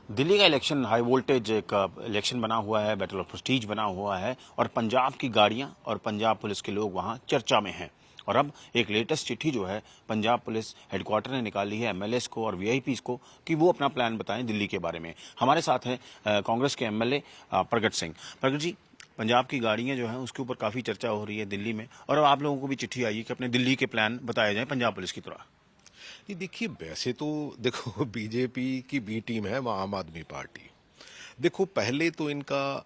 दिल्ली का election high voltage एक election बना हुआ है, बैटल ऑफ प्रेस्टीज बना हुआ है और पंजाब की गाड़ियां और पंजाब पुलिस के लोग वहां चर्चा में हैं। और अब एक लेटेस्ट चिट्ठी जो है पंजाब पुलिस हेडक्वार्टर ने निकाली है एमएलएस को और वीआईपीज को कि वो अपना प्लान बताएं दिल्ली के बारे में। हमारे साथ हैं कांग्रेस के एमएलए प्रगट सिंह। प्रगट जी, पंजाब की गाड़ियां जो हैं उसके ऊपर काफ़ी चर्चा हो रही है दिल्ली में, और अब आप लोगों को भी चिट्ठी आई है कि अपने दिल्ली के प्लान बताए जाएं पंजाब पुलिस की तरह। ये देखिए, वैसे तो देखो बीजेपी की बी टीम है आम आदमी पार्टी। देखो, पहले तो इनका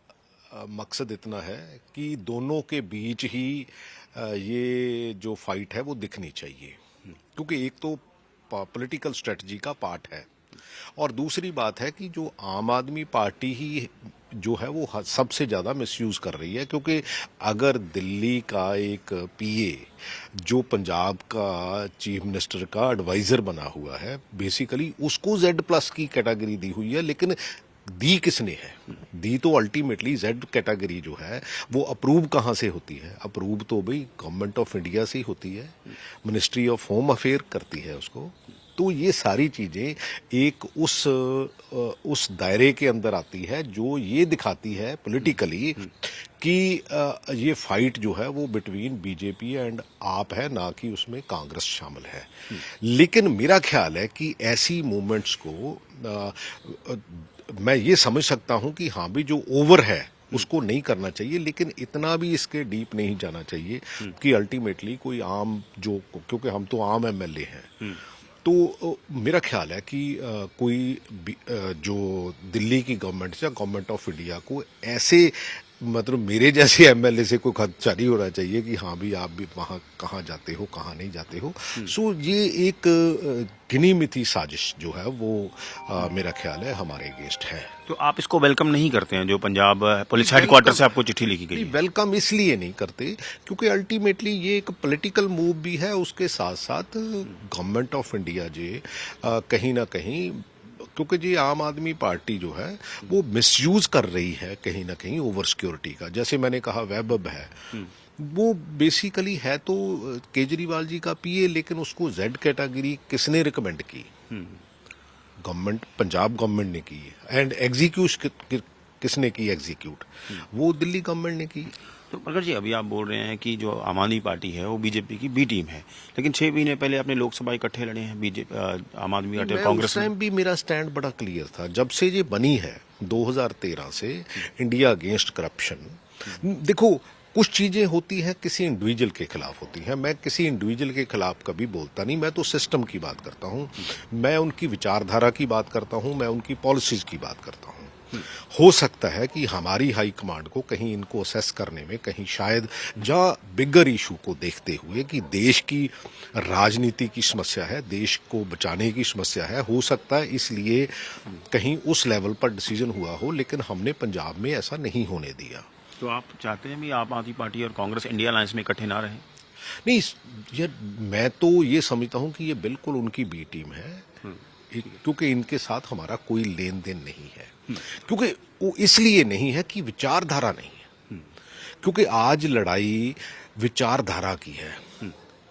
मकसद इतना है कि दोनों के बीच ही ये जो फाइट है वो दिखनी चाहिए, क्योंकि एक तो पॉलिटिकल स्ट्रेटजी का पार्ट है और दूसरी बात है कि जो आम आदमी पार्टी ही जो है वो सबसे ज़्यादा मिसयूज़ कर रही है, क्योंकि अगर दिल्ली का एक पीए जो पंजाब का चीफ मिनिस्टर का एडवाइज़र बना हुआ है, बेसिकली उसको Z+ की कैटेगरी दी हुई है, लेकिन दी किसने है? दी तो अल्टीमेटली Z कैटेगरी जो है वो अप्रूव कहाँ से होती है? अप्रूव तो भाई गवर्नमेंट ऑफ इंडिया से ही होती है, मिनिस्ट्री ऑफ होम अफेयर करती है उसको। तो ये सारी चीज़ें एक उस दायरे के अंदर आती है जो ये दिखाती है पॉलिटिकली कि ये फाइट जो है वो बिटवीन बीजेपी एंड आप है, ना कि उसमें कांग्रेस शामिल है। लेकिन मेरा ख्याल है कि ऐसी मूवमेंट्स को मैं ये समझ सकता हूं कि हाँ भी जो ओवर है उसको नहीं करना चाहिए, लेकिन इतना भी इसके डीप नहीं जाना चाहिए कि अल्टीमेटली कोई आम जो, क्योंकि हम तो आम एमएलए हैं, तो मेरा ख्याल है कि जो दिल्ली की गवर्नमेंट या गवर्नमेंट ऑफ इंडिया को ऐसे, मतलब मेरे जैसे एमएलए से कोई खदशा नहीं होना चाहिए कि हाँ भी आप भी वहाँ कहाँ जाते हो, कहाँ नहीं जाते हो। सो ये एक गिनी मिथी साजिश जो है वो मेरा ख्याल है हमारे अगेंस्ट है। तो आप इसको वेलकम नहीं करते हैं जो पंजाब पुलिस हेडक्वार्टर से आपको चिट्ठी लिखी गई है? वेलकम इसलिए नहीं करते क्योंकि अल्टीमेटली ये एक पॉलिटिकल मूव भी है, उसके साथ साथ गवर्नमेंट ऑफ इंडिया जे कहीं ना कहीं, क्योंकि जी आम आदमी पार्टी जो है वो मिसयूज कर रही है कहीं ना कहीं ओवर सिक्योरिटी का। जैसे मैंने कहा वेब है, वो बेसिकली है तो केजरीवाल जी का पीए, लेकिन उसको Z कैटेगरी किसने रिकमेंड की? गवर्नमेंट, पंजाब गवर्नमेंट ने की। एंड एग्जीक्यूट किसने की? एग्जीक्यूट वो दिल्ली गवर्नमेंट ने की। तो प्रगट जी, अभी आप बोल रहे हैं कि जो आम आदमी पार्टी है वो बीजेपी की बी टीम है, लेकिन 6 महीने पहले अपने लोकसभा इकट्ठे लड़े हैं बीजेपी, आम आदमी पार्टी और कांग्रेस उस टाइम भी मेरा स्टैंड बड़ा क्लियर था। जब से ये बनी है 2013 से इंडिया अगेंस्ट करप्शन, देखो कुछ चीजें होती हैं किसी इंडिविजुअल के खिलाफ होती हैं, मैं किसी इंडिविजुअल के खिलाफ कभी बोलता नहीं, मैं तो सिस्टम की बात करता हूं, मैं उनकी विचारधारा की बात करता हूं, मैं उनकी पॉलिसीज की बात करता हूं। हो सकता है कि हमारी हाई कमांड को कहीं इनको असेस करने में कहीं शायद जहाँ बिगर इशू को देखते हुए कि देश की राजनीति की समस्या है, देश को बचाने की समस्या है, हो सकता है इसलिए कहीं उस लेवल पर डिसीजन हुआ हो, लेकिन हमने पंजाब में ऐसा नहीं होने दिया। तो आप चाहते हैं भी आम आदमी पार्टी और कांग्रेस इंडिया अलायंस में इकट्ठे ना रहें? नहीं, ये मैं तो ये समझता हूं कि ये बिल्कुल उनकी बी टीम है, क्योंकि इनके साथ हमारा कोई लेन देन नहीं है। क्योंकि वो इसलिए नहीं है कि विचारधारा नहीं है, क्योंकि आज लड़ाई विचारधारा की है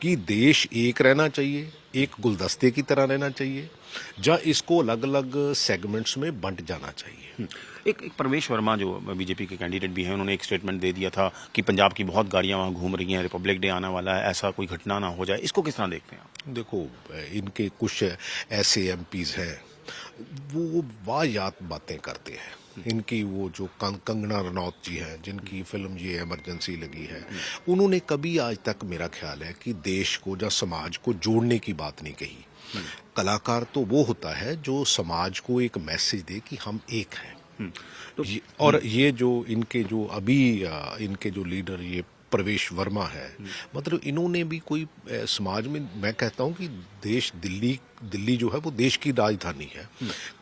कि देश एक रहना चाहिए, एक गुलदस्ते की तरह रहना चाहिए, जहाँ इसको अलग अलग सेगमेंट्स में बंट जाना चाहिए। एक प्रवेश वर्मा जो बीजेपी के कैंडिडेट भी हैं, उन्होंने एक स्टेटमेंट दे दिया था कि पंजाब की बहुत गाड़ियां वहां घूम रही हैं, रिपब्लिक डे आने वाला है, ऐसा कोई घटना ना हो जाए। इसको किस तरह देखते हैं आप? देखो, इनके कुछ ऐसे एमपीज हैं वो वाहियात बातें करते हैं। इनकी वो जो कंगना रनौत जी हैं, जिनकी फिल्म ये इमरजेंसी लगी है, उन्होंने कभी आज तक मेरा ख्याल है कि देश को या समाज को जोड़ने की बात नहीं कही। कलाकार तो वो होता है जो समाज को एक मैसेज दे कि हम एक हैं। तो और ये जो इनके जो अभी इनके जो लीडर ये प्रवेश वर्मा है, मतलब इन्होंने भी कोई समाज में, मैं कहता हूं कि देश दिल्ली जो है वो देश की राजधानी है,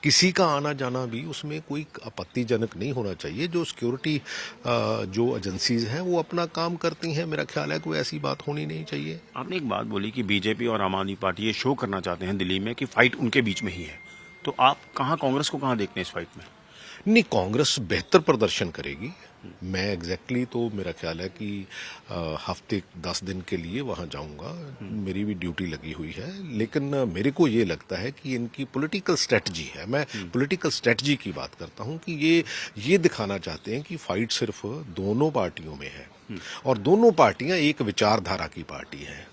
किसी का आना जाना भी उसमें कोई आपत्तिजनक नहीं होना चाहिए। जो सिक्योरिटी जो एजेंसीज हैं वो अपना काम करती हैं, मेरा ख्याल है कोई ऐसी बात होनी नहीं चाहिए। आपने एक बात बोली कि बीजेपी और आम आदमी पार्टी ये शो करना चाहते हैं दिल्ली में कि फाइट उनके बीच में ही है, तो आप कहाँ कांग्रेस को कहाँ देखते हैं इस फाइट में? नहीं, कांग्रेस बेहतर प्रदर्शन करेगी। मैं एग्जैक्टली तो मेरा ख्याल है कि हफ्ते 10 दिन के लिए वहां जाऊंगा, मेरी भी ड्यूटी लगी हुई है। लेकिन मेरे को ये लगता है कि इनकी पॉलिटिकल स्ट्रेटजी है, मैं पॉलिटिकल स्ट्रेटजी की बात करता हूं कि ये दिखाना चाहते हैं कि फाइट सिर्फ दोनों पार्टियों में है और दोनों पार्टियां एक विचारधारा की पार्टी है।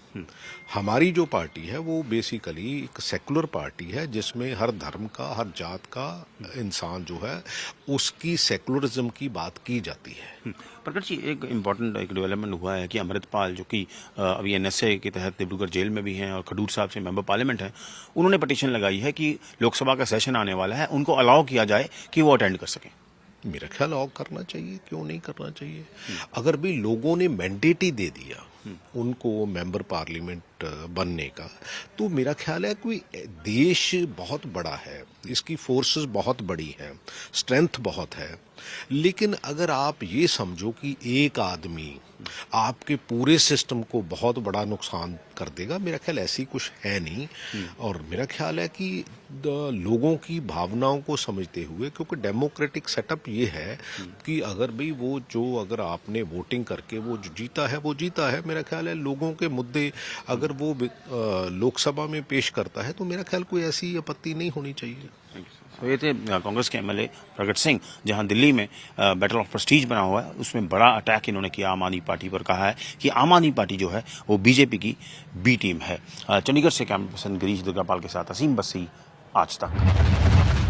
हमारी जो पार्टी है वो बेसिकली एक सेकुलर पार्टी है जिसमें हर धर्म का, हर जात का इंसान जो है उसकी सेकुलरिज्म की बात की जाती है। प्रकट जी, एक इम्पॉर्टेंट एक डेवलपमेंट हुआ है कि अमृतपाल जो कि अभी एनएसए के तहत डिब्रूगढ़ जेल में भी हैं और खडूर साहब से मेंबर पार्लियामेंट हैं, उन्होंने पटिशन लगाई है कि लोकसभा का सेशन आने वाला है, उनको अलाउ किया जाए कि वो अटेंड कर सकें। मेरा ख्याल और करना चाहिए, क्यों नहीं करना चाहिए। अगर भी लोगों ने मैंडेट ही दे दिया उनको मेंबर पार्लियामेंट बनने का, तो मेरा ख्याल है कि देश बहुत बड़ा है, इसकी फोर्सेस बहुत बड़ी हैं, स्ट्रेंथ बहुत है। लेकिन अगर आप ये समझो कि एक आदमी आपके पूरे सिस्टम को बहुत बड़ा नुकसान कर देगा, मेरा ख्याल ऐसी कुछ है नहीं। और मेरा ख्याल है कि लोगों की भावनाओं को समझते हुए, क्योंकि डेमोक्रेटिक सेटअप ये है कि अगर भाई वो जो अगर आपने वोटिंग करके वो जो जीता है वो जीता है, मेरा ख्याल है लोगों के मुद्दे अगर वो लोकसभा में पेश करता है तो मेरा ख्याल कोई ऐसी आपत्ति नहीं होनी चाहिए। तो ये थे कांग्रेस के एमएलए प्रकट सिंह, जहां दिल्ली में बैटल ऑफ प्रेस्टीज बना हुआ है, उसमें बड़ा अटैक इन्होंने किया आम आदमी पार्टी पर। कहा है कि आम आदमी पार्टी जो है वो बीजेपी की बी टीम है। चंडीगढ़ से कैमरा पर्सन गिरीश दुर्गापाल के साथ असीम बसी, आज तक।